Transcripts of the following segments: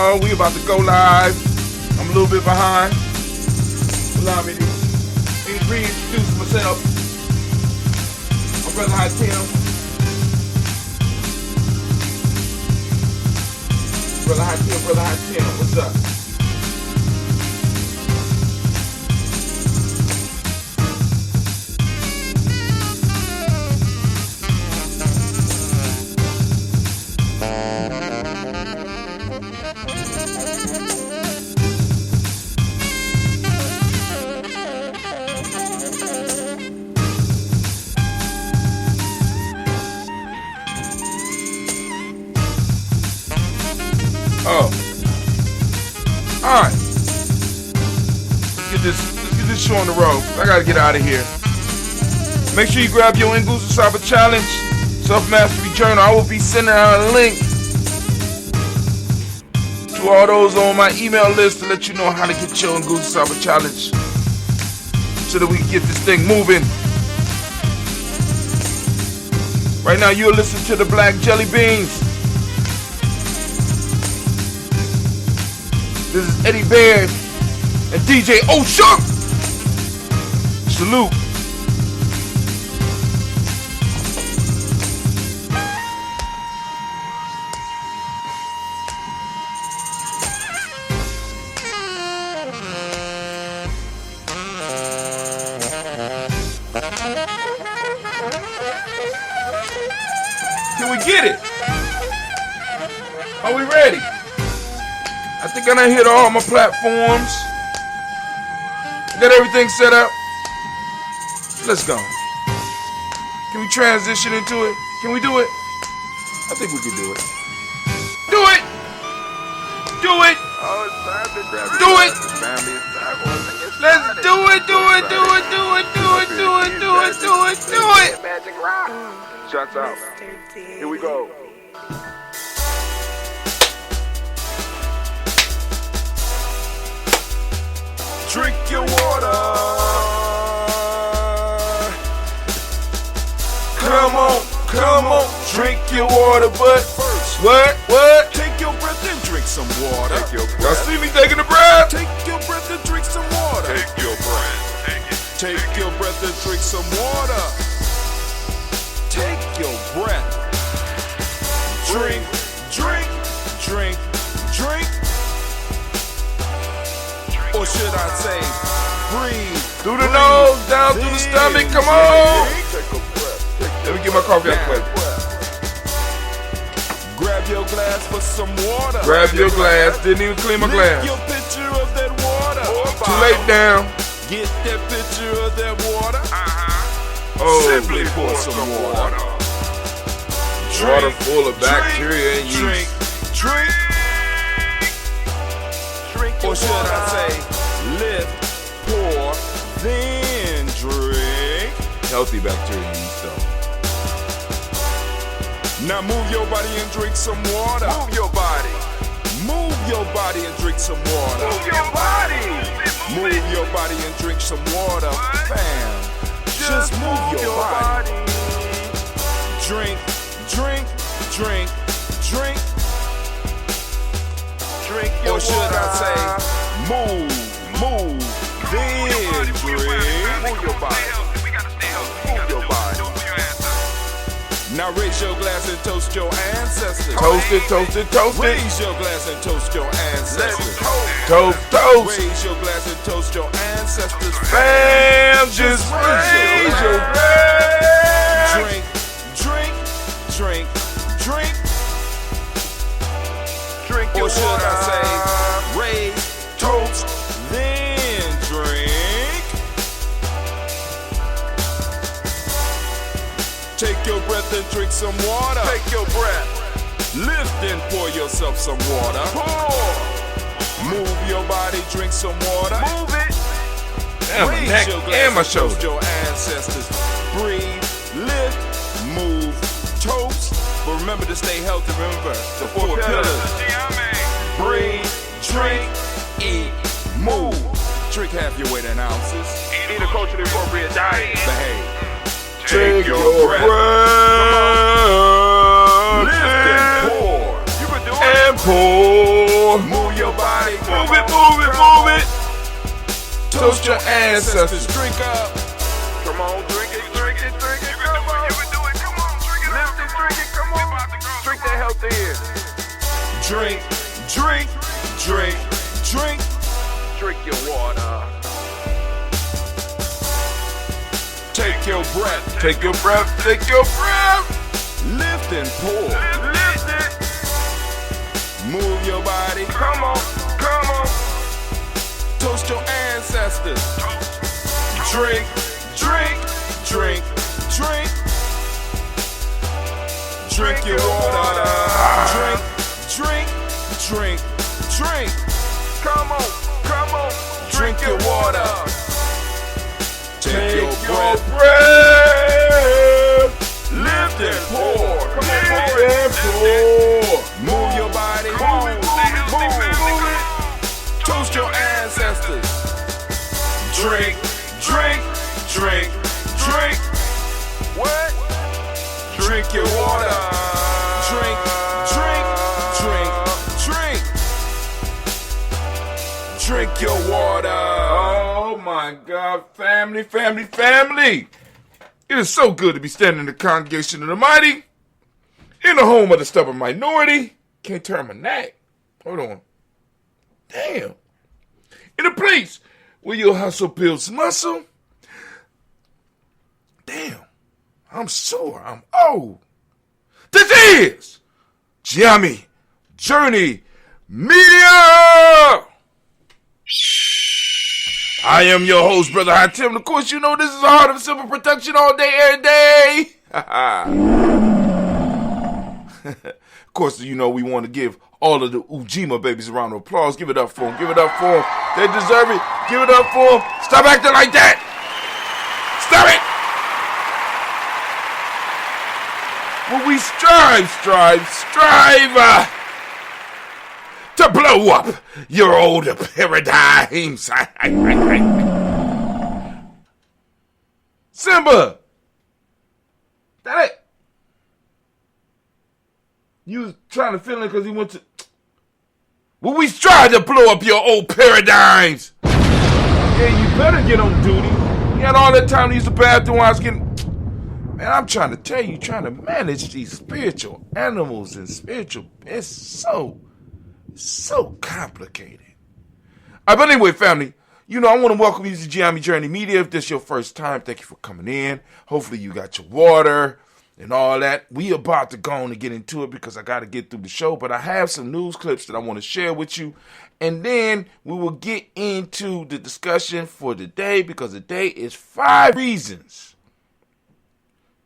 y'all. We about to go live. I'm a little bit behind. Allow me to reintroduce myself. My brother High Tim. Brother High Tim, what's up? Oh. Alright. Let's get this show on the road. I gotta get out of here. Make sure you grab your GNJMedia.support challenge, self-mastery journal. I will be sending out a link to all those on my email list to let you know how to get your GNJMedia.support challenge so that we can get this thing moving. Right now you're listening to the Black Jelly Beans. This is Eddie Baird and DJ O'Shook. Salute. Can we get it? Are we ready? I think I done hit all my platforms. Got everything set up. Let's go. Can we transition into it? Can we do it? I think we can do it. Do it! Do it! Do it! Let's do it! Do it! Do it! Do it! Do it! Do it! Do it! Do it! Do it! Magic rock. Shuts out. Here we go. Drink your water. Come on, drink your water, but first, what? Take your breath and drink some water. Y'all see me taking a breath? Take your breath and drink some water. Take your breath. Take your breath and drink some water. Take your breath. Drink. Or should I say, breathe. Through the nose, down through the stomach, come on. Take a breath. Let me get my coffee out quick. Grab your glass for some water. Grab your glass, didn't even clean my glass. Lick your pitcher of that water. Too late now. Get that pitcher of that water. Oh, Simply pour some water. Water full of bacteria and yeast. Drink. Or should I say, lift, pour, then drink. Healthy bacteria and yeast though. Now move your body and drink some water. Move your body and drink some water. Move your body and drink some water. Bam. Just move your body. Drink. Or should I say, move, then drink. Move your body. Now raise your glass and toast your ancestors. Toast it. Raise your glass and toast your ancestors. Toast. Raise your glass and toast your ancestors. Bam, just raise your glass. Drink. Or should I say, raise, toast, then drink. Take your breath and drink some water. Take your breath. Lift and pour yourself some water. Pour. Move your body, drink some water. Move it. Damn, my neck and my shoulder. Your ancestors. Breathe, lift, move, toast. But remember to stay healthy. Remember the four pillars. Breathe, drink, eat, move. Drink half your weight in ounces. Eat a culturally appropriate diet. Behave. Take your breath. Lift and pour. You can do it. And pour. Move move it. Toast your ancestors. Drink up. Come on, drink it, drink it, drink it. Come on. You can do it. Come on, drink it. Lift it, drink it. Come on. Drink that healthy air. Drink, drink, drink, drink. Drink your water. Take your breath. Take your breath, take your breath. Lift and pour. Lift it. Move your body. Come on, come on. Toast your ancestors. Drink, drink, drink, drink. Drink your water. Drink, drink, drink, drink. Come on, come on. Drink your water. Take your breath. breath. Lift and pour. Come on, Lift boy. and pour. Move your body. Move it, move it, move it. Toast your ancestors. Drink, drink, drink, drink. What? Drink your water. Drink, drink, drink, drink. Drink your water. Oh my God, family, family, family. It is so good to be standing in the congregation of the mighty, in the home of the stubborn minority. Can't turn my neck. Hold on. Damn. In a place where your hustle builds muscle. Damn. I'm sore. I'm old. This is Gye-Nyame Journey Media. I am your host, Brother High Tim. Of course, you know this is the heart of civil protection all day, every day. Of course, you know we want to give all of the Ujima babies a round of applause. Give it up for them. Give it up for them. They deserve it. Give it up for them. Stop acting like that. Stop it. Well, we strive to blow up your older paradigms. Simba, that it. You was trying to fill in because he went to. Well, we strive to blow up your old paradigms. Yeah, you better get on duty. You had all that time to use the bathroom while I was getting. Man, I'm trying to tell you, trying to manage these spiritual animals and spiritual. It's so complicated. But anyway, family, you know, I want to welcome you to Gye-Nyame Journey Media. If this is your first time, thank you for coming in. Hopefully you got your water and all that. We about to go on and get into it because I got to get through the show. But I have some news clips that I want to share with you. And then we will get into the discussion for the day because the day is 5 reasons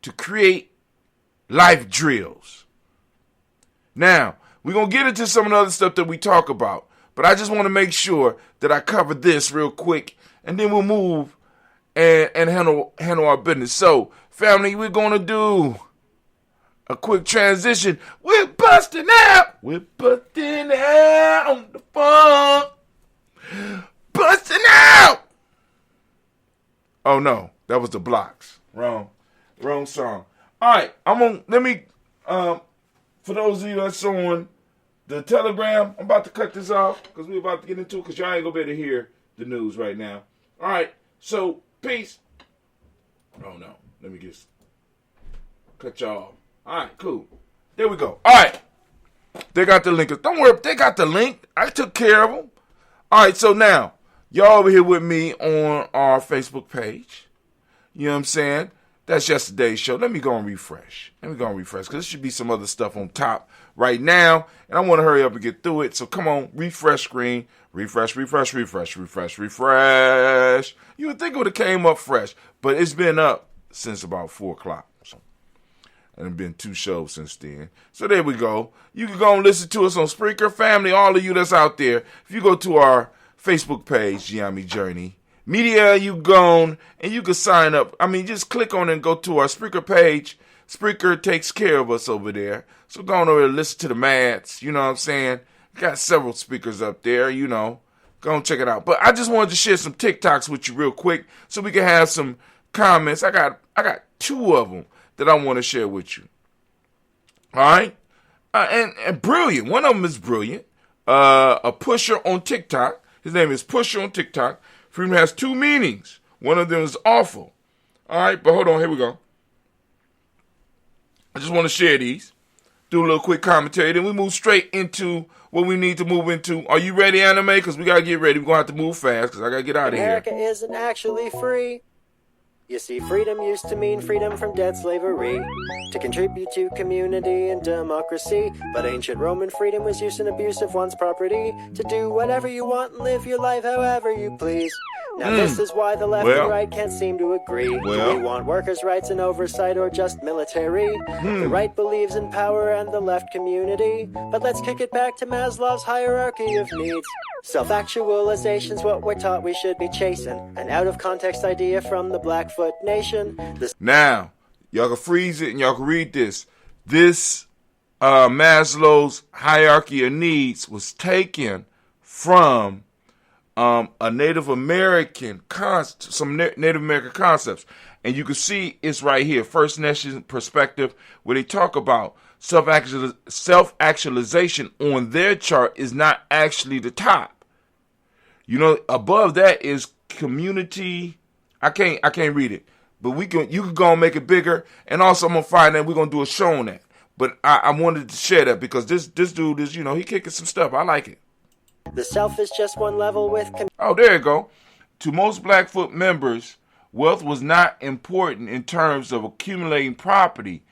to create life drills. Now, we're going to get into some of the other stuff that we talk about, but I just want to make sure that I cover this real quick, and then we'll move and handle our business. So, family, we're going to do a quick transition. We're busting out. We're busting out on the funk. Busting out. Oh, no, that was the Blocks. Wrong song. All right, let me, for those of you that's on the Telegram, I'm about to cut this off because we're about to get into it because y'all ain't going to be able to hear the news right now. All right, so peace. Oh, no, let me just cut y'all off. All right, cool. There we go. All right, they got the link. Don't worry, they got the link. I took care of them. All right, so now, y'all over here with me on our Facebook page. You know what I'm saying? That's yesterday's show. Let me go and refresh. Because there should be some other stuff on top right now. And I want to hurry up and get through it. So come on, refresh screen. Refresh. You would think it would have came up fresh. But it's been up since about 4 o'clock. So, and it's been 2 shows since then. So there we go. You can go and listen to us on Spreaker. Family, all of you that's out there. If you go to our Facebook page, Gye-Nyame Journey Media, you go and you can sign up. I mean, just click on it and go to our Spreaker page. Spreaker takes care of us over there. So go on over and listen to the Mads. You know what I'm saying? Got several speakers up there, you know. Go and check it out. But I just wanted to share some TikToks with you real quick so we can have some comments. I got 2 of them that I want to share with you. All right? And brilliant. One of them is brilliant. A pusher on TikTok. His name is Pusher on TikTok. Freedom has two meanings. One of them is awful. All right, but hold on. Here we go. I just want to share these. Do a little quick commentary. Then we move straight into what we need to move into. Are you ready, Anime? Because we got to get ready. We're going to have to move fast because I got to get out of here. America isn't actually free. You see, freedom used to mean freedom from debt slavery, to contribute to community and democracy. But ancient Roman freedom was use and abuse of one's property, to do whatever you want and live your life however you please. Now this is why the left and right can't seem to agree. Do we want workers' rights and oversight or just military? The right believes in power and the left community. But let's kick it back to Maslow's hierarchy of needs. Self-actualization's what we're taught we should be chasing. An out-of-context idea from the Blackfoot Nation. Now, y'all can freeze it and y'all can read this. This Maslow's hierarchy of needs was taken from a Native American some Native American concepts. And you can see it's right here, First Nation perspective, where they talk about self-actualization on their chart is not actually the top. You know, above that is community. I can't read it, but you can go and make it bigger. And also I'm gonna find that we're gonna do a show on that. But I wanted to share that because this dude is, he kicking some stuff. I like it. The self is just one level with. Oh, there you go. To most Blackfoot members, wealth was not important in terms of accumulating property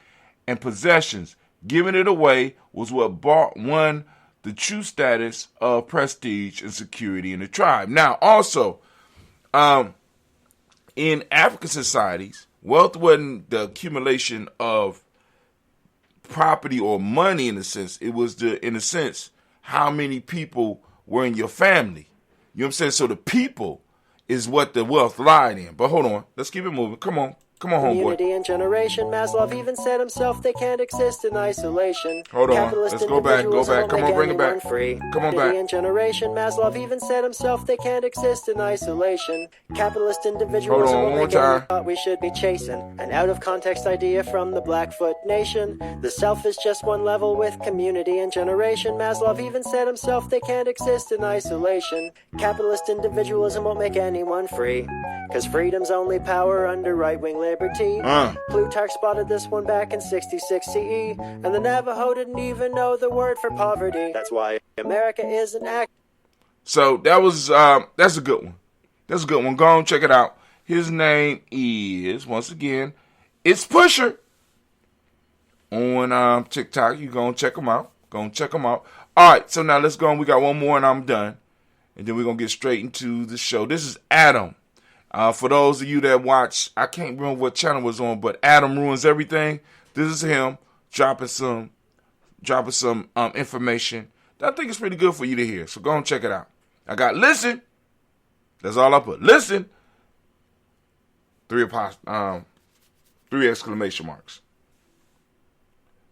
and possessions. Giving it away was what brought one the true status of prestige and security in the tribe. Now, also, in African societies, wealth wasn't the accumulation of property or money in a sense. It was in a sense, how many people were in your family. You know what I'm saying? So the people is what the wealth lied in. But hold on. Let's keep it moving. Come on, homeboy. Community and generation. Maslow even said himself they can't exist in isolation. Hold on. Let's go back. Come on, bring it back. Free. Come on back. Community and generation. Maslow even said himself they can't exist in isolation. Capitalist individualism Hold on, one more time. Thought we should be chasing. An out-of-context idea from the Blackfoot Nation. The self is just one level with community and generation. Maslow even said himself they can't exist in isolation. Capitalist individualism won't make anyone free. Cause freedom's only power under right-wing liberty. Plutarch spotted this one back in 66 CE, and the Navajo didn't even know the word for poverty. That's why America is an act. So that was that's a good one. That's a good one. Go on, check it out. His name is, once again, it's Pusher on TikTok. You go and check him out. All right, so now let's go on. We got one more and I'm done. And then we're going to get straight into the show. This is Adam. For those of you that watch, I can't remember what channel it was on, but Adam Ruins Everything. This is him dropping some information that I think is pretty good for you to hear. So go and check it out. I got listen. That's all I put. Listen. 3 exclamation marks.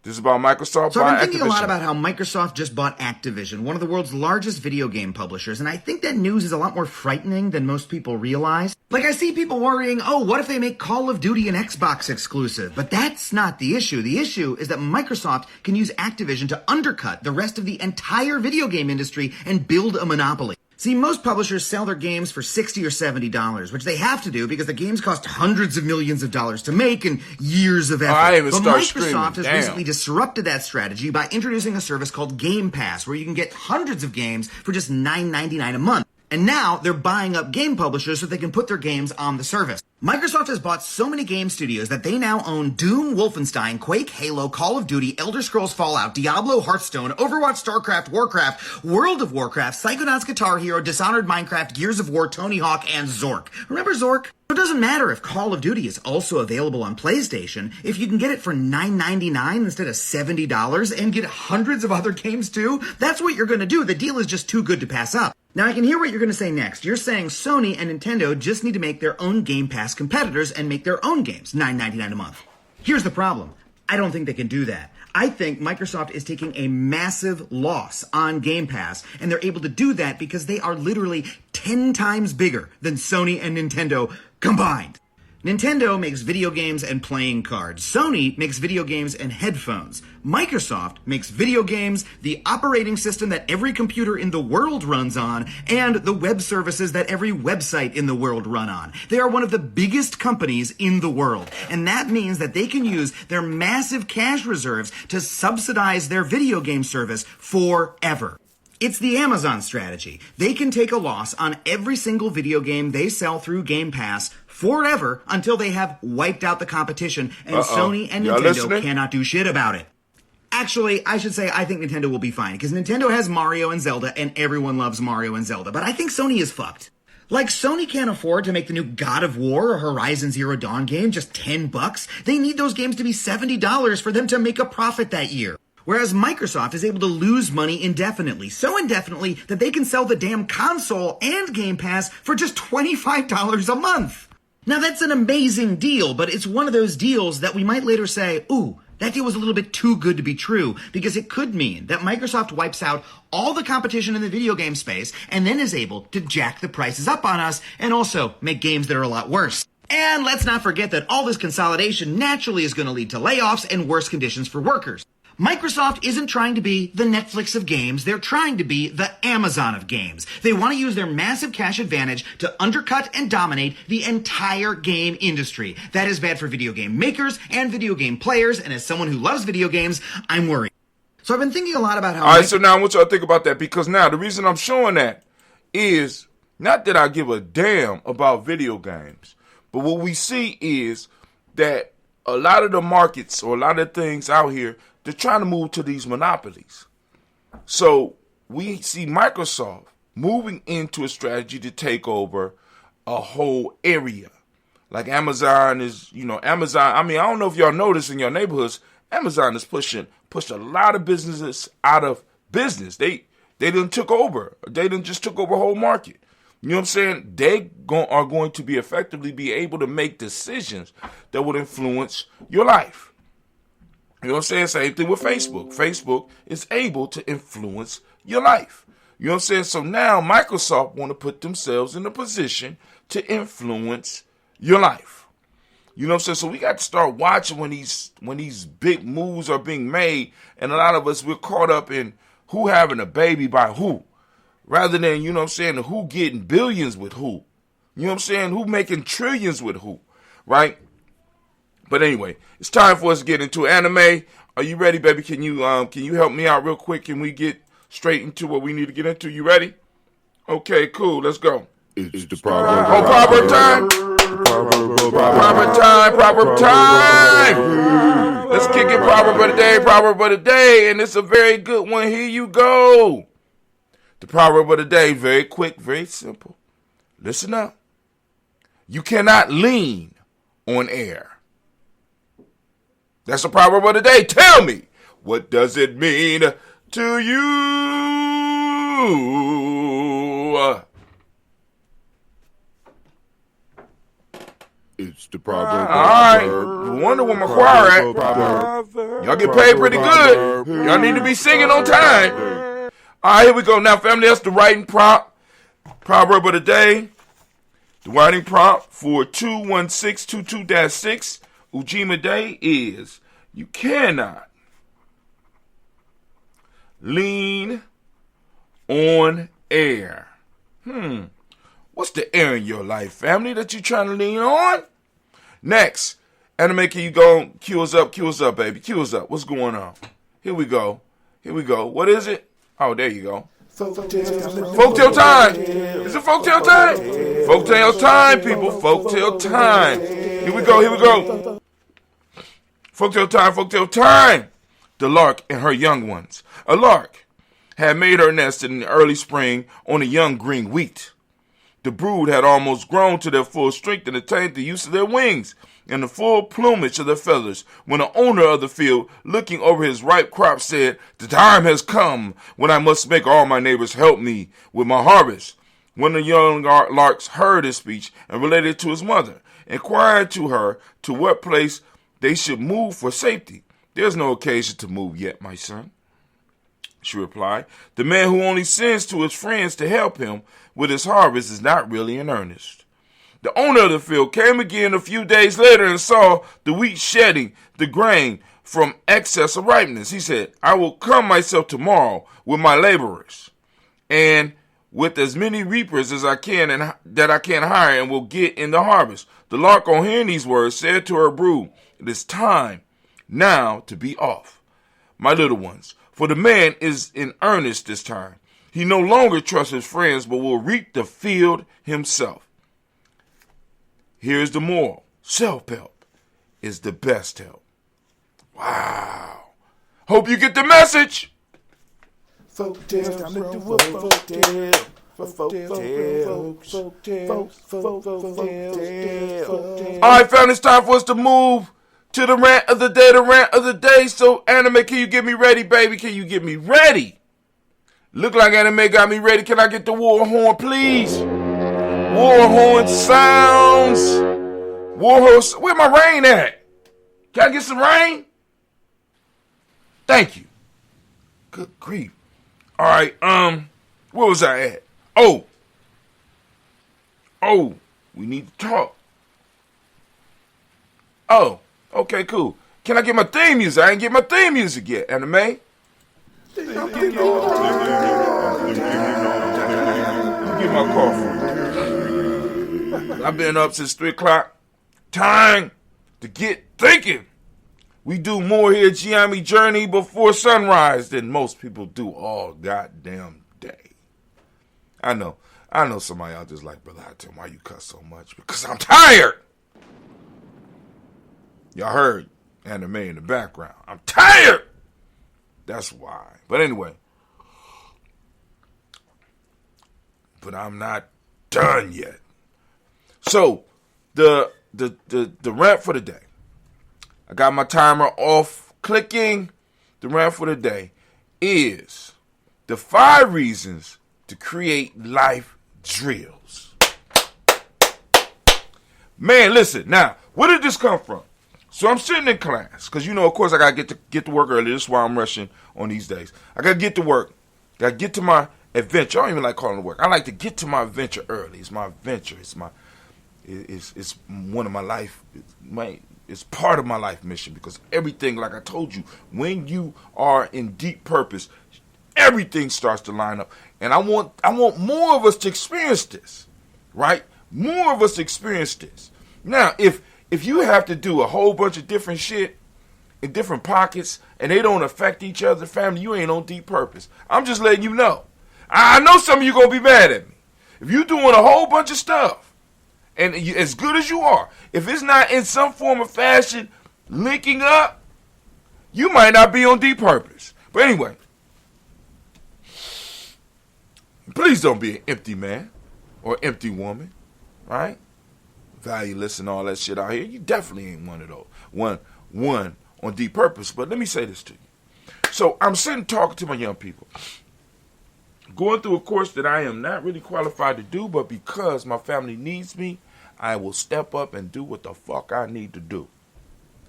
This is about Microsoft. So I've been thinking a lot about how Microsoft just bought Activision, one of the world's largest video game publishers, and I think that news is a lot more frightening than most people realize. Like, I see people worrying, oh, what if they make Call of Duty an Xbox exclusive? But that's not the issue. The issue is that Microsoft can use Activision to undercut the rest of the entire video game industry and build a monopoly. See, most publishers sell their games for $60 or $70, which they have to do because the games cost hundreds of millions of dollars to make and years of effort. But Microsoft has recently disrupted that strategy by introducing a service called Game Pass, where you can get hundreds of games for just $9.99 a month. And now they're buying up game publishers so they can put their games on the service. Microsoft has bought so many game studios that they now own Doom, Wolfenstein, Quake, Halo, Call of Duty, Elder Scrolls Fallout, Diablo, Hearthstone, Overwatch, StarCraft, Warcraft, World of Warcraft, Psychonauts, Guitar Hero, Dishonored, Minecraft, Gears of War, Tony Hawk, and Zork. Remember Zork? It doesn't matter if Call of Duty is also available on PlayStation if you can get it for $9.99 instead of $70 and get hundreds of other games too. That's what you're going to do. The deal is just too good to pass up. Now I can hear what you're going to say next. You're saying Sony and Nintendo just need to make their own Game Pass competitors and make their own games, $9.99 a month. Here's the problem. I don't think they can do that. I think Microsoft is taking a massive loss on Game Pass, and they're able to do that because they are literally 10 times bigger than Sony and Nintendo combined. Nintendo makes video games and playing cards. Sony makes video games and headphones. Microsoft makes video games, the operating system that every computer in the world runs on, and the web services that every website in the world run on. They are one of the biggest companies in the world, and that means that they can use their massive cash reserves to subsidize their video game service forever. It's the Amazon strategy. They can take a loss on every single video game they sell through Game Pass forever until they have wiped out the competition, and Sony and Nintendo cannot do shit about it. Actually, I should say I think Nintendo will be fine, because Nintendo has Mario and Zelda, and everyone loves Mario and Zelda, but I think Sony is fucked. Like, Sony can't afford to make the new God of War or Horizon Zero Dawn game just $10. They need those games to be $70 for them to make a profit that year. Whereas Microsoft is able to lose money indefinitely, so indefinitely that they can sell the damn console and Game Pass for just $25 a month. Now that's an amazing deal, but it's one of those deals that we might later say, ooh, that deal was a little bit too good to be true, because it could mean that Microsoft wipes out all the competition in the video game space and then is able to jack the prices up on us and also make games that are a lot worse. And let's not forget that all this consolidation naturally is going to lead to layoffs and worse conditions for workers. Microsoft isn't trying to be the Netflix of games, they're trying to be the Amazon of games. They want to use their massive cash advantage to undercut and dominate the entire game industry. That is bad for video game makers and video game players, and as someone who loves video games, I'm worried. So I've been thinking a lot about how... Alright, so now I want y'all to think about that, because now the reason I'm showing that is not that I give a damn about video games, but what we see is that a lot of the markets or a lot of things out here, they're trying to move to these monopolies. So we see Microsoft moving into a strategy to take over a whole area. Like Amazon is, Amazon, I don't know if y'all notice in your neighborhoods, Amazon is pushed a lot of businesses out of business. They done took over. They done just took over a whole market. You know what I'm saying? They are going to be effectively be able to make decisions that would influence your life. You know what I'm saying? Same thing with Facebook. Facebook is able to influence your life. You know what I'm saying? So now Microsoft want to put themselves in a position to influence your life. You know what I'm saying? So we got to start watching when these big moves are being made, and a lot of us, we're caught up in who having a baby by who, rather than, you know what I'm saying, who getting billions with who. You know what I'm saying? Who making trillions with who, right? But anyway, it's time for us to get into anime. Are you ready, baby? Can you help me out real quick? Can we get straight into what we need to get into? You ready? Okay, cool. Let's go. It's the Proverb. Oh, Proverb time. Proverb time. Let's kick it. Proverb of the day. And it's a very good one. Here you go. The proverb of the day, very quick, very simple. Listen up. You cannot lean on air. That's the proverb of the day. Tell me, what does it mean to you? It's the proverb. All right. Wonder where my choir at. Y'all get paid pretty good. Y'all need to be singing on time. All right, here we go. Now, family, that's the writing prompt. Proverb of the day. The writing prompt for 21622-6. Ujima Day is, you cannot lean on air. What's the air in your life, family, that you trying to lean on? Next, anime, can you go cue us up, baby. Cue us up. What's going on? Here we go. What is it? Oh, there you go. Folktale time. Is it folktale time? Folktale time, people. Folktale time. Here we go. Folktale time. The lark and her young ones. A lark had made her nest in the early spring on a young green wheat. The brood had almost grown to their full strength and attained the use of their wings and the full plumage of their feathers, when the owner of the field, looking over his ripe crop, said, "The time has come when I must make all my neighbors help me with my harvest." When the young larks heard his speech and related it to his mother, inquired to her to what place they should move for safety. "There's no occasion to move yet, my son," she replied. "The man who only sends to his friends to help him with his harvest is not really in earnest." The owner of the field came again a few days later and saw the wheat shedding the grain from excess of ripeness. He said, I will come myself tomorrow with my laborers and with as many reapers as I can and that I can hire, and will get in the harvest. The lark, on hearing these words, said to her brood, it is time now to be off, my little ones, for the man is in earnest this time. He no longer trusts his friends, but will reap the field himself. Here's the moral. Self-help is the best help. Wow. Hope you get the message. Folk tales, time to do a folk tale. Folk tales. All right, fam, it's time for us to move to the rant of the day. The rant of the day. So, Anime, can you get me ready, baby? Can you get me ready? Look like Anime got me ready. Can I get the war horn, please? War horn sounds. War horn. Where my rain at? Can I get some rain? Thank you. Good grief. All right, where was I at? Oh, we need to talk. Oh, okay, cool. Can I get my theme music? I ain't get my theme music yet, Anime. Get my coffee. I've been up since 3 o'clock. Time to get thinking. We do more here at Gye-Nyame Journey before sunrise than most people do all goddamn day. I know some of y'all just like, Brother Hatem, why you cuss so much? Because I'm tired. Y'all heard Anime in the background. I'm tired. That's why. But anyway. But I'm not done yet. So, the rant for the day. I got my timer off clicking. The rant for the day is the 5 reasons to create life drills. Man, listen. Now, where did this come from? So I'm sitting in class because, of course, I got to get to work early. This is why I'm rushing on these days. I got to get to work. Got to get to my adventure. I don't even like calling it work. I like to get to my adventure early. It's my adventure. It's one of my life. It's part of my life mission because everything, like I told you, when you are in deep purpose, everything starts to line up. And I want more of us to experience this, right? More of us to experience this. Now, if you have to do a whole bunch of different shit in different pockets and they don't affect each other, family, you ain't on deep purpose. I'm just letting you know. I know some of you going to be mad at me. If you're doing a whole bunch of stuff, and as good as you are, if it's not in some form or fashion linking up, you might not be on deep purpose. But anyway, please don't be an empty man or empty woman, right? Valueless and all that shit out here. You definitely ain't one of those. One on deep purpose. But let me say this to you. So I'm sitting talking to my young people. Going through a course that I am not really qualified to do, but because my family needs me, I will step up and do what the fuck I need to do.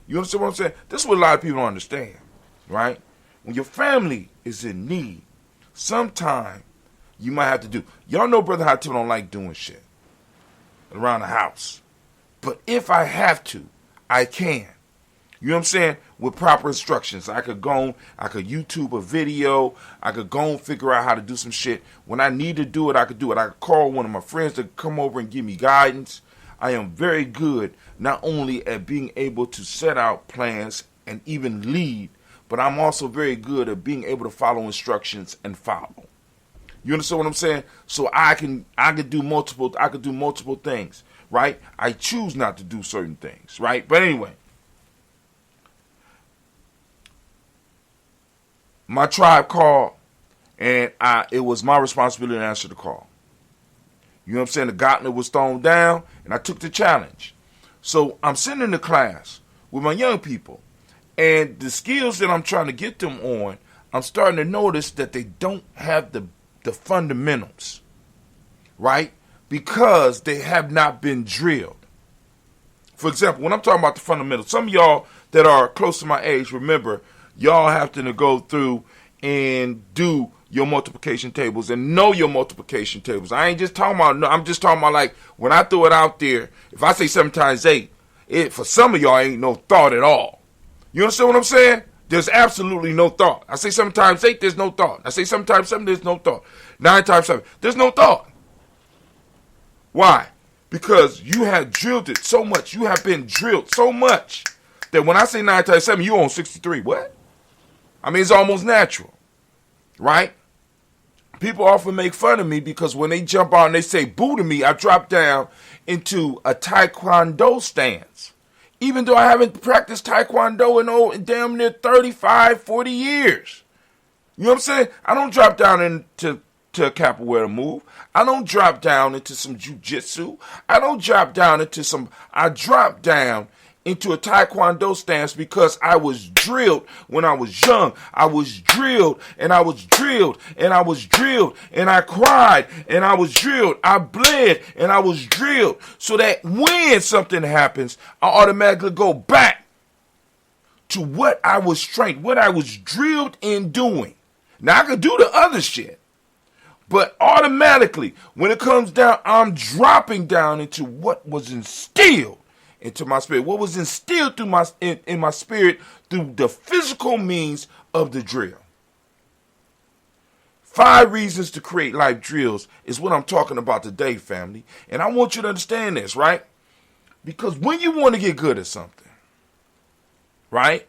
You understand what I'm saying? This is what a lot of people don't understand, right? When your family is in need, sometime you might have to do. Y'all know Brother Hatem don't like doing shit around the house. But if I have to, I can. You know what I'm saying? With proper instructions. I could YouTube a video. I could go and figure out how to do some shit. When I need to do it, I could do it. I could call one of my friends to come over and give me guidance. I am very good not only at being able to set out plans and even lead, but I'm also very good at being able to follow instructions and follow. You understand what I'm saying? So I could do multiple things, right? I choose not to do certain things, right? But anyway, my tribe called, and it was my responsibility to answer the call. You know what I'm saying? The gauntlet was thrown down, and I took the challenge. So I'm sitting in the class with my young people, and the skills that I'm trying to get them on, I'm starting to notice that they don't have the fundamentals, right? Because they have not been drilled. For example, when I'm talking about the fundamentals, some of y'all that are close to my age, remember, y'all have to go through and do your multiplication tables and know your multiplication tables. I ain't just talking about, I'm just talking about like when I throw it out there, if I say 7 times 8, it for some of y'all ain't no thought at all. You understand what I'm saying? There's absolutely no thought. I say 7 times 8, there's no thought. I say 7 times 7, there's no thought. 9 times 7, there's no thought. Why? Because you have drilled it so much. You have been drilled so much that when I say 9 times 7, you on 63. What? I mean, it's almost natural. Right? People often make fun of me because when they jump out and they say boo to me, I drop down into a taekwondo stance. Even though I haven't practiced taekwondo in damn near 35, 40 years. You know what I'm saying? I don't drop down into a capoeira move. I don't drop down into some jiu-jitsu. I drop down into a taekwondo stance because I was drilled when I was young. I was drilled and I was drilled and I was drilled and I cried and I was drilled. I bled and I was drilled so that when something happens, I automatically go back to what I was trained, what I was drilled in doing. Now I could do the other shit, but automatically when it comes down, I'm dropping down into what was instilled into my spirit, what was instilled through in my spirit through the physical means of the drill. 5 reasons to create life drills is what I'm talking about today, family. And I want you to understand this, right? Because when you want to get good at something, right,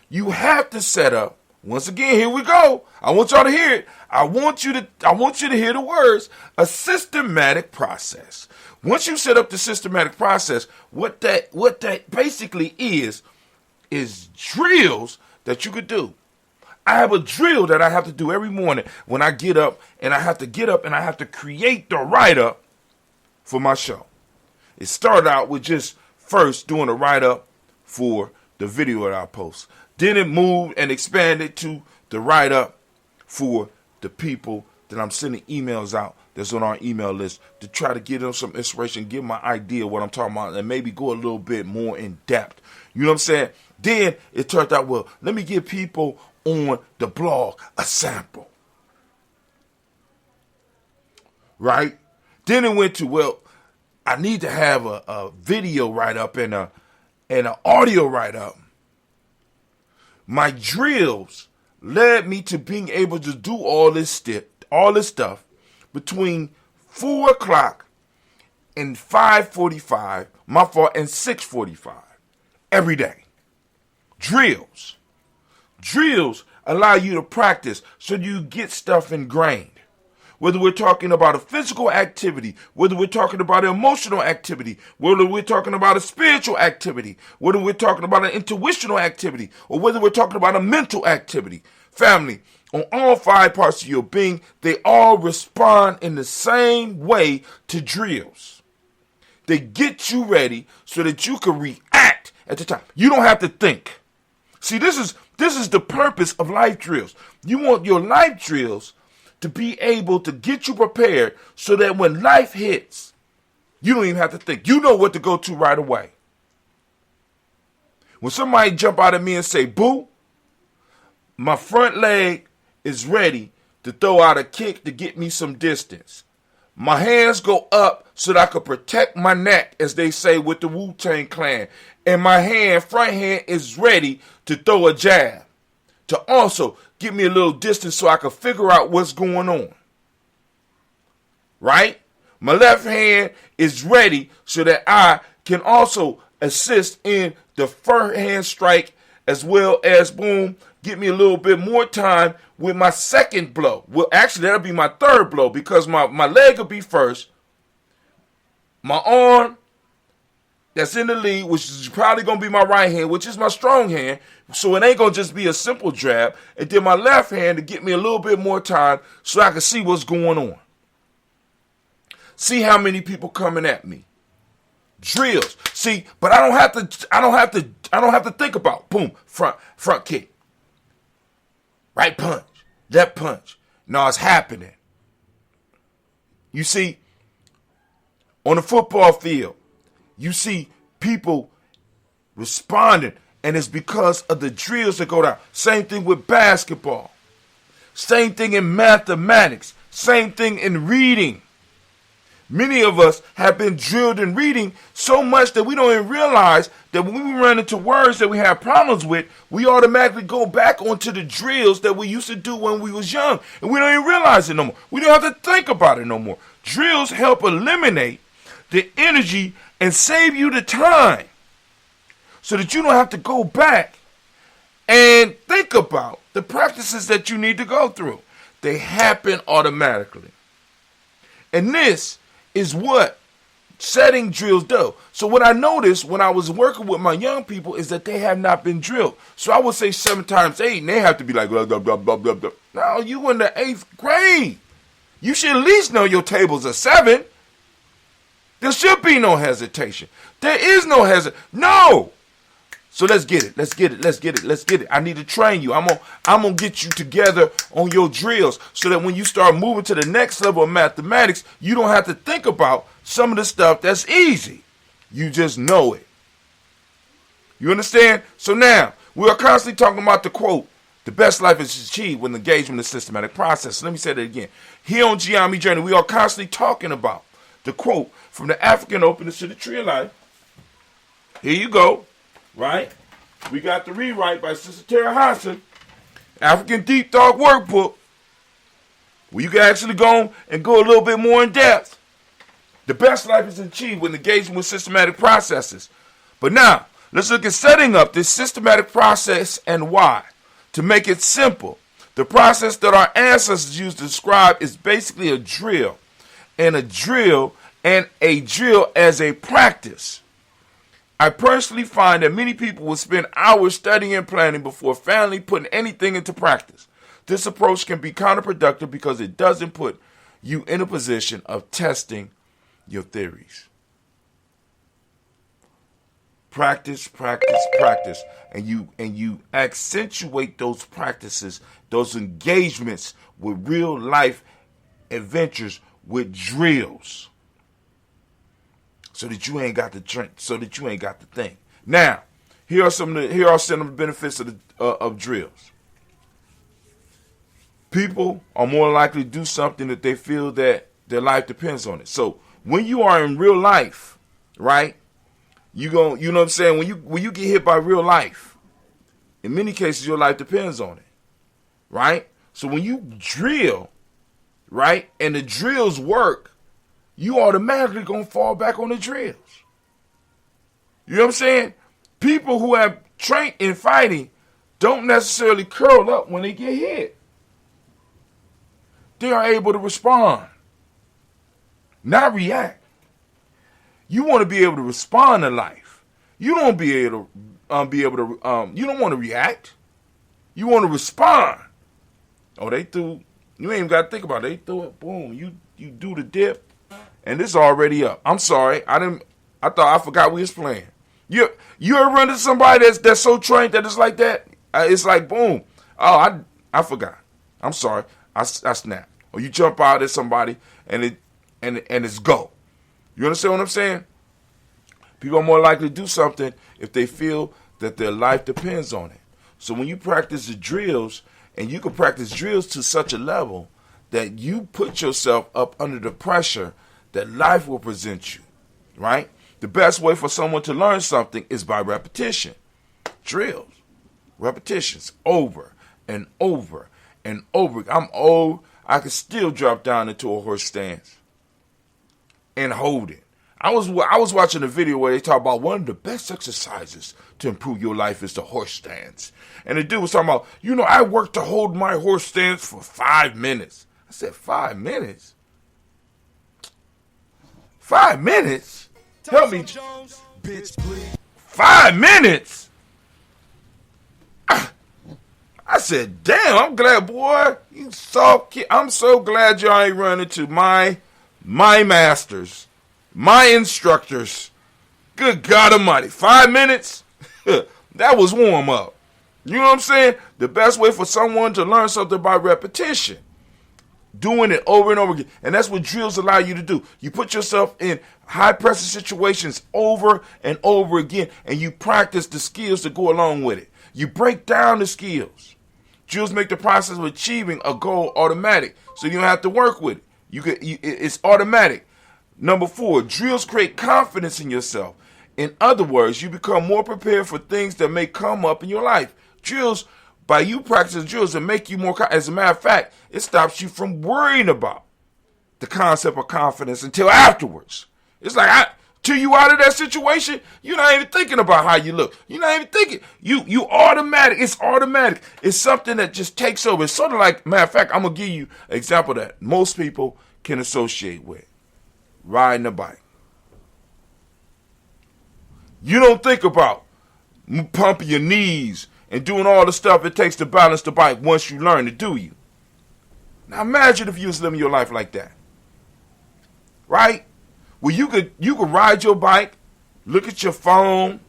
you have to set up, once again, here we go. I want y'all to hear it. I want you to hear the words, a systematic process. Once you set up the systematic process, what that basically is drills that you could do. I have a drill that I have to do every morning when I get up, and I have to create the write-up for my show. It started out with just first doing a write-up for the video that I post. Then it moved and expanded to the write-up for the people that I'm sending emails out that's on our email list to try to give them some inspiration, give my idea what I'm talking about, and maybe go a little bit more in depth. You know what I'm saying? Then it turned out, well, let me give people on the blog a sample. Right? Then it went to, well, I need to have a video write-up and an audio write-up. My drills led me to being able to do all this stuff between 4 o'clock and 5:45, and 6:45 every day. Drills allow you to practice so you get stuff ingrained. Whether we're talking about a physical activity, whether we're talking about an emotional activity, whether we're talking about a spiritual activity, whether we're talking about an intuitional activity, or whether we're talking about a mental activity. Family, on all 5 parts of your being, they all respond in the same way to drills. They get you ready so that you can react at the time. You don't have to think. See, this is the purpose of life drills. You want your life drills to be able to get you prepared so that when life hits, you don't even have to think. You know what to go to right away. When somebody jump out at me and say, boo, my front leg is ready to throw out a kick to get me some distance. My hands go up so that I can protect my neck, as they say with the Wu-Tang Clan. And my front hand is ready to throw a jab to also give me a little distance so I can figure out what's going on. Right? My left hand is ready so that I can also assist in the first hand strike, as well as, boom, get me a little bit more time with my second blow. Well, actually, that'll be my third blow because my leg will be first. My arm that's in the lead, which is probably going to be my right hand, which is my strong hand. So it ain't going to just be a simple jab. And then my left hand to get me a little bit more time so I can see what's going on. See how many people coming at me. Drills. See, but I don't have to think about boom, front kick. Right punch, left punch. No, it's happening. You see, on the football field, you see people responding, and it's because of the drills that go down. Same thing with basketball. Same thing in mathematics. Same thing in reading. Many of us have been drilled in reading so much that we don't even realize that when we run into words that we have problems with, we automatically go back onto the drills that we used to do when we was young. And we don't even realize it no more. We don't have to think about it no more. Drills help eliminate the energy and save you the time so that you don't have to go back and think about the practices that you need to go through. They happen automatically. And this is what setting drills do. So what I noticed when I was working with my young people is that they have not been drilled. So I would say 7 times 8, and they have to be like, blah, blah, blah, blah, blah, blah. No, you in the 8th grade. You should at least know your tables are 7. There should be no hesitation. There is no hesitation. No. So let's get it. Let's get it. Let's get it. Let's get it. I need to train you. I'm gonna get you together on your drills so that when you start moving to the next level of mathematics, you don't have to think about some of the stuff that's easy. You just know it. You understand? So now, we are constantly talking about the quote, the best life is achieved with engagement in systematic process. Let me say that again. Here on Gye-Nyame Journey, we are constantly talking about the quote from the African Openness to the Tree of Life. Here you go. Right? We got the rewrite by Sister Tara Hassan, African Deep Thought Workbook, where you can actually go and go a little bit more in depth. The best life is achieved with engagement with systematic processes. But now, let's look at setting up this systematic process and why. To make it simple, the process that our ancestors used to describe is basically a drill as a practice. I personally find that many people will spend hours studying and planning before finally putting anything into practice. This approach can be counterproductive because it doesn't put you in a position of testing your theories. Practice, practice, practice. And you accentuate those practices, those engagements with real life adventures with drills. So that you ain't got to think. Now, here are some of the benefits of drills. People are more likely to do something that they feel that their life depends on it. So when you are in real life, right? You know what I'm saying? When you get hit by real life, in many cases your life depends on it, right? So when you drill, right, and the drills work, you automatically going to fall back on the drills. You know what I'm saying? People who have trained in fighting don't necessarily curl up when they get hit. They are able to respond, not react. You want to be able to respond to life. You don't you don't want to react. You want to respond. Oh, they threw, you ain't even got to think about it. They threw it, boom, you do the dip. And it's already up. I'm sorry. I forgot we was playing. You ever run into somebody that's so trained that it's like that? It's like boom. Oh, I forgot. I'm sorry. I snapped. Or you jump out at somebody and it's go. You understand what I'm saying? People are more likely to do something if they feel that their life depends on it. So when you practice the drills, and you can practice drills to such a level that you put yourself up under the pressure that life will present you, right? The best way for someone to learn something is by repetition. Drills, repetitions, over and over and over. I'm old. I can still drop down into a horse stance and hold it. I was watching a video where they talk about one of the best exercises to improve your life is the horse stance. And the dude was talking about, I worked to hold my horse stance for 5 minutes. I said, 5 minutes? 5 minutes? Help me. 5 minutes? I said, damn, I'm glad, boy. You soft kid. I'm so glad y'all ain't run into my masters, my instructors. Good God Almighty. 5 minutes? That was warm up. You know what I'm saying? The best way for someone to learn something by repetition. Doing it over and over again. And that's what drills allow you to do. You put yourself in high pressure situations over and over again, and you practice the skills that go along with it. You break down the skills. Drills make the process of achieving a goal automatic, so you don't have to work with it. It's automatic. Number 4, drills create confidence in yourself. In other words, you become more prepared for things that may come up in your life. Drills, by you practicing drills, that make you more. As a matter of fact, it stops you from worrying about the concept of confidence until afterwards. It's like till you out of that situation, you're not even thinking about how you look. You're not even thinking. You automatic. It's automatic. It's something that just takes over. It's sort of like, matter of fact, I'm gonna give you an example that most people can associate with: riding a bike. You don't think about pumping your knees and doing all the stuff it takes to balance the bike once you learn it, do you? Now imagine if you was living your life like that, right? Well, you could ride your bike, look at your phone,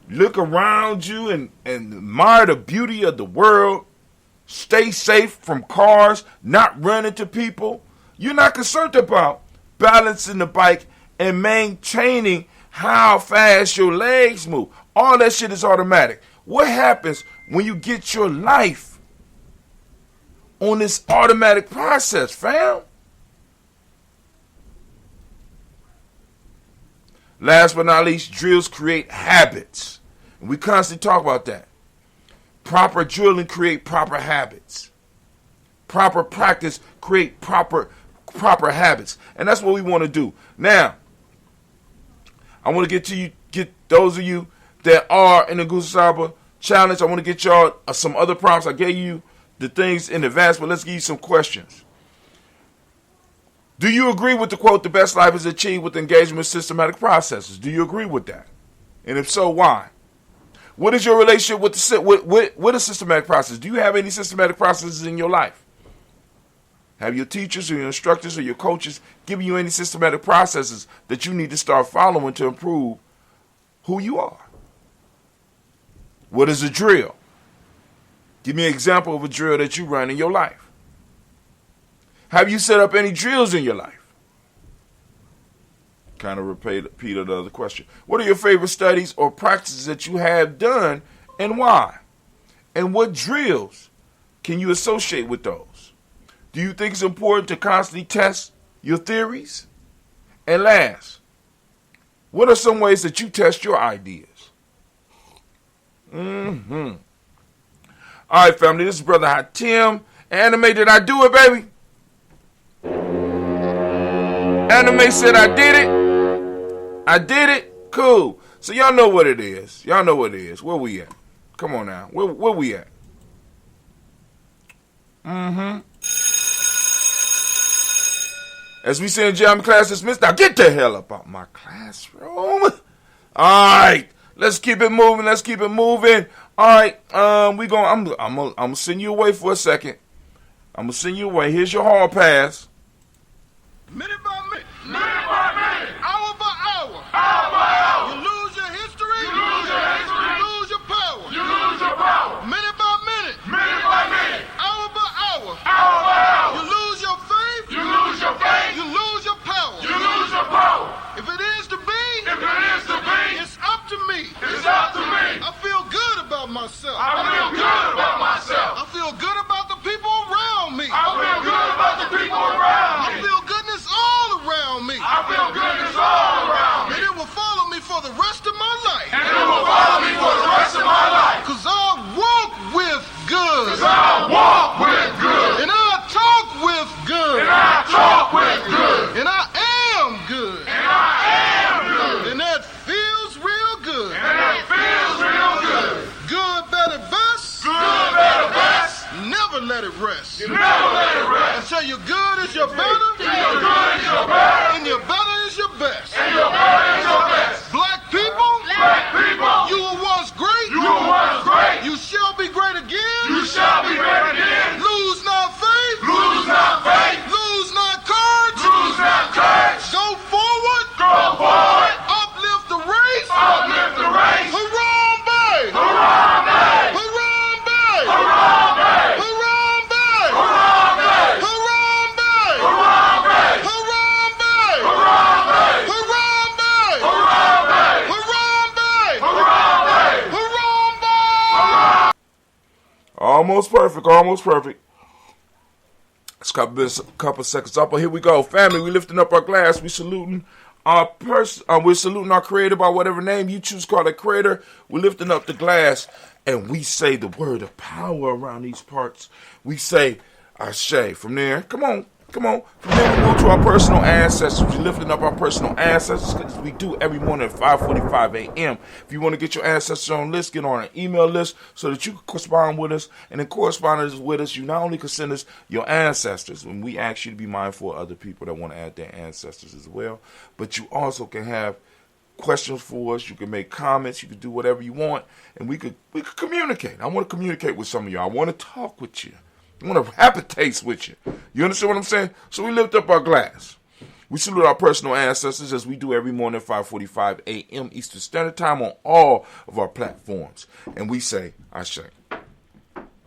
look around you and admire the beauty of the world, stay safe from cars, not run into people. You're not concerned about balancing the bike and maintaining how fast your legs move. All that shit is automatic. What happens when you get your life on this automatic process, fam? Last but not least, drills create habits. And we constantly talk about that. Proper drilling create proper habits. Proper practice create proper habits. And that's what we want to do. Now, I want to get those of you that are in the Goose Cyber Challenge. I want to get y'all some other prompts. I gave you the things in advance, but let's give you some questions. Do you agree with the quote, the best life is achieved with engagement with systematic processes? Do you agree with that? And if so, why? What is your relationship with a systematic process? Do you have any systematic processes in your life? Have your teachers or your instructors or your coaches giving you any systematic processes that you need to start following to improve who you are? What is a drill? Give me an example of a drill that you run in your life. Have you set up any drills in your life? Kind of repeat another question. What are your favorite studies or practices that you have done and why? And what drills can you associate with those? Do you think it's important to constantly test your theories? And last, what are some ways that you test your ideas? All right, family, this is Brother Hot Tim. Anime, did I do it, baby? Anime said I did it. I did it. Cool. So y'all know what it is. Y'all know what it is. Where we at? Come on now. Where we at? As we say in Gye-Nyame class dismissed, now get the hell up out my classroom. All right. Let's keep it moving. Let's keep it moving. All right. I'm gonna send you away for a second. I'm gonna send you away. Here's your hall pass. Minute by minute. Minute by minute. Hour by hour. Hour by hour. You lose your history. You lose your history. You lose your power. You lose your power. Minute by minute. Minute by minute. Hour by hour. Hour by hour. You lose your faith. You lose your faith. You lose your power. You lose your power. If it is to be. If it is to be. It's up to me. It's up to me. I feel good about myself. I feel good about myself. I feel good about the people around me. I feel good about the people around me. I feel goodness all around me. I feel goodness all around me. And it will follow me for the rest of my life. And it will follow me for the rest of my life. Cause I walk with good. Cause I walk with good. And I talk with good. And I talk with good. And I am good. And I am good. And that feels real good. And that feels real good. Good, better, best. Good, better, best. Never let it rest. You never let it rest. Until your good is your better. Till your good is your better. And your better is your best. And your better is your best. Black people. Black people. You were once great. You were once great. You shall be great again. You shall be great again. Lose not faith. Lose not faith. Lose not courage. Lose not courage. Go forward. Go forward. Uplift the race. Uplift the race. Harambe. Harambe. Harambe. Harambe. Harambe. Harambe. Harambe. Harambe. Harambe. Harambe. Harambe. Almost perfect. Almost perfect. It's a couple seconds up, but here we go. Family, we lifting up our glass. We saluting our person. We're saluting our creator by whatever name you choose to call it creator. We're lifting up the glass, and we say the word of power around these parts. We say, Ashe. From there, come on. From there, we move to our personal ancestors. We're lifting up our personal ancestors because we do every morning at 5:45 a.m. If you want to get your ancestors on list, get on an email list so that you can correspond with us. And in correspondence with us, you not only can send us your ancestors, and we ask you to be mindful of other people that want to add their ancestors as well, but you also can have questions for us. You can make comments. You can do whatever you want, and we could communicate. I want to communicate with some of you. I want to talk with you. I want to have a taste with you. You understand what I'm saying? So we lift up our glass. We salute our personal ancestors as we do every morning at 5:45 a.m. Eastern Standard Time on all of our platforms. And we say, Ashe.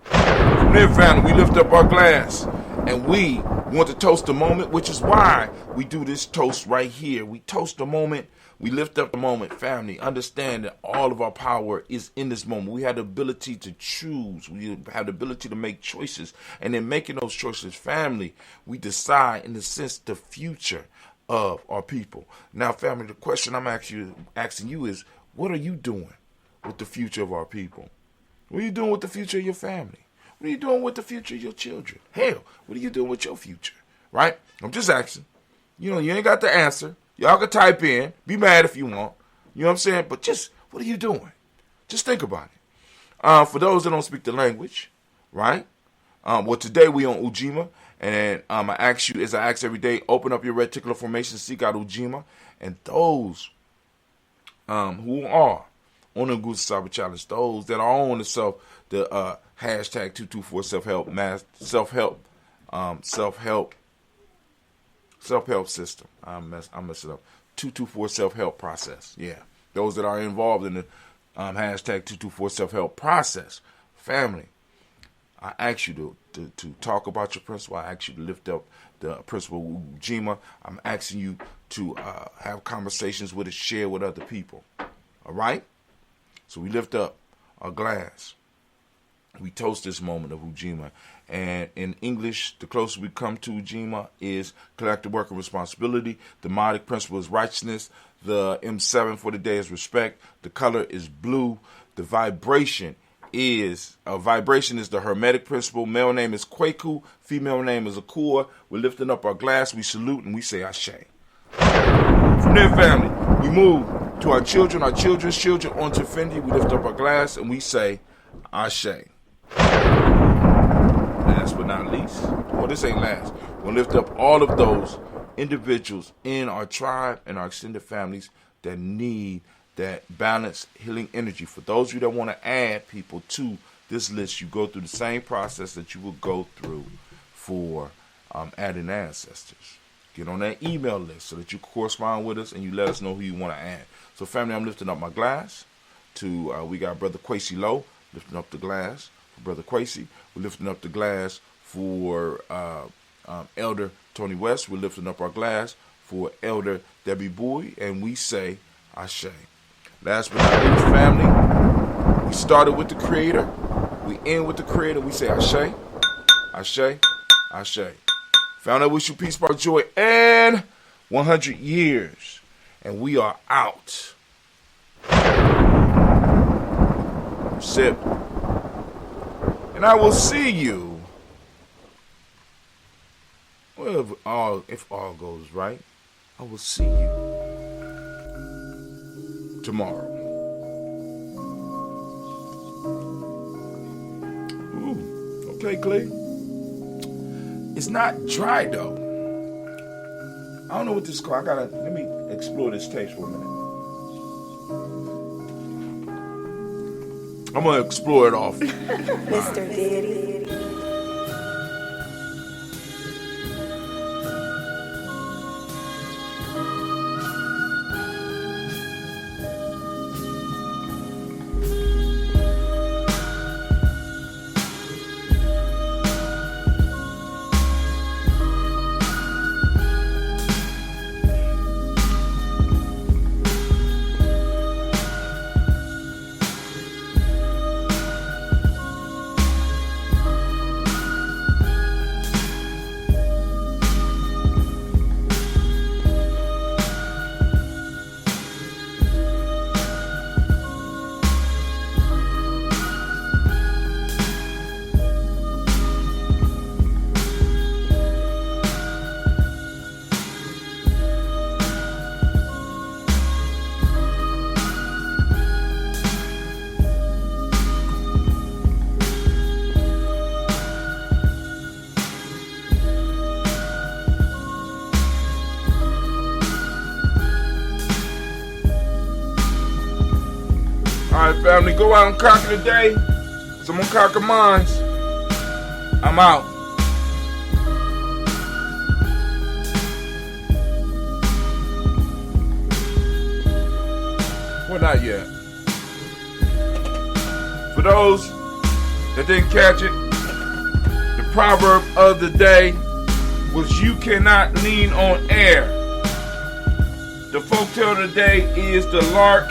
From there, family, we lift up our glass. And we want to toast the moment, which is why we do this toast right here. We toast the moment. We lift up the moment, family. Understand that all of our power is in this moment. We have the ability to choose. We have the ability to make choices. And in making those choices, family, we decide, in a sense, the future of our people. Now, family, the question I'm asking you is, what are you doing with the future of our people? What are you doing with the future of your family? What are you doing with the future of your children? Hell, what are you doing with your future? Right? I'm just asking. You ain't got the answer. Y'all can type in. Be mad if you want. You know what I'm saying? But just, what are you doing? Just think about it. For those that don't speak the language, right? Well, today we on Ujima. And I ask you, as I ask every day, open up your reticular formation, seek out Ujima. And those who are on the Nguzo Saba Challenge, those that are on the hashtag 224 self-help system. I mess it up. 224 self-help process. Yeah. Those that are involved in the hashtag 224 self-help process. Family, I ask you to talk about your principle. I ask you to lift up the principle of Ujima. I'm asking you to have conversations with it, share with other people. All right? So we lift up our glass. We toast this moment of Ujima. And in English, the closest we come to Ujima is collective work and responsibility. The modic principle is righteousness. The M7 for the day is respect. The color is blue. The vibration is the Hermetic principle. Male name is Kwaku. Female name is Akua. We're lifting up our glass. We salute and we say Ashe. From there, family, we move to our children, our children's children, onto Fendi. We lift up our glass and we say Ashe. Last but not least, well, this ain't last. We'll lift up all of those individuals in our tribe and our extended families that need that balanced healing energy. For those of you that want to add people to this list, you go through the same process that you will go through for adding ancestors. Get on that email list so that you correspond with us and you let us know who you want to add. So, family, I'm lifting up my glass to, we got Brother Kwesi Lowe lifting up the glass for Brother Kwesi. We're lifting up the glass for Elder Tony West. We're lifting up our glass for Elder Debbie Bowie, and we say Ashe. Last but not least, family, we started with the Creator. We end with the Creator. We say Ashe, Ashe, Ashe. Found out wish you peace, power, joy, and 100 years. And we are out. Sip. And I will see you. Well, if all goes right, I will see you tomorrow. Ooh, okay, Clay. It's not dry though. I don't know what this is called. Let me explore this taste for a minute. I'm gonna explore it off. Mr. Diddy. Family, go out and conquer the day. 'Cause I'm gonna conquer mine. I'm out. Well, not yet. For those that didn't catch it, the proverb of the day was "You cannot lean on air." The folktale of the day is the lark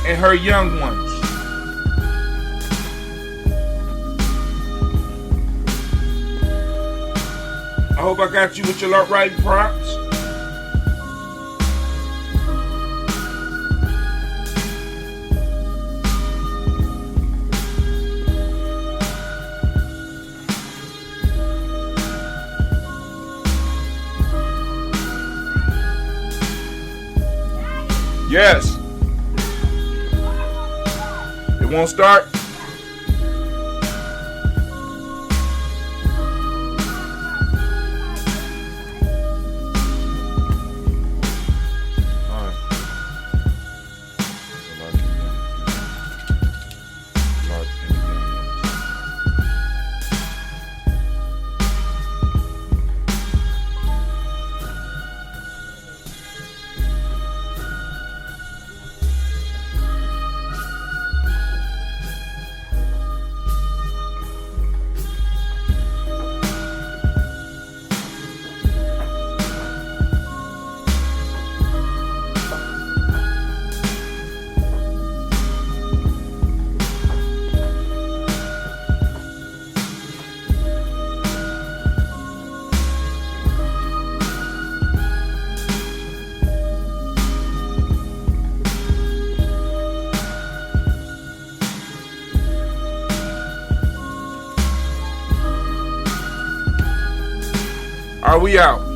and her young ones. I hope I got you with your lark writing prompts. Yes. It won't start. Are we out?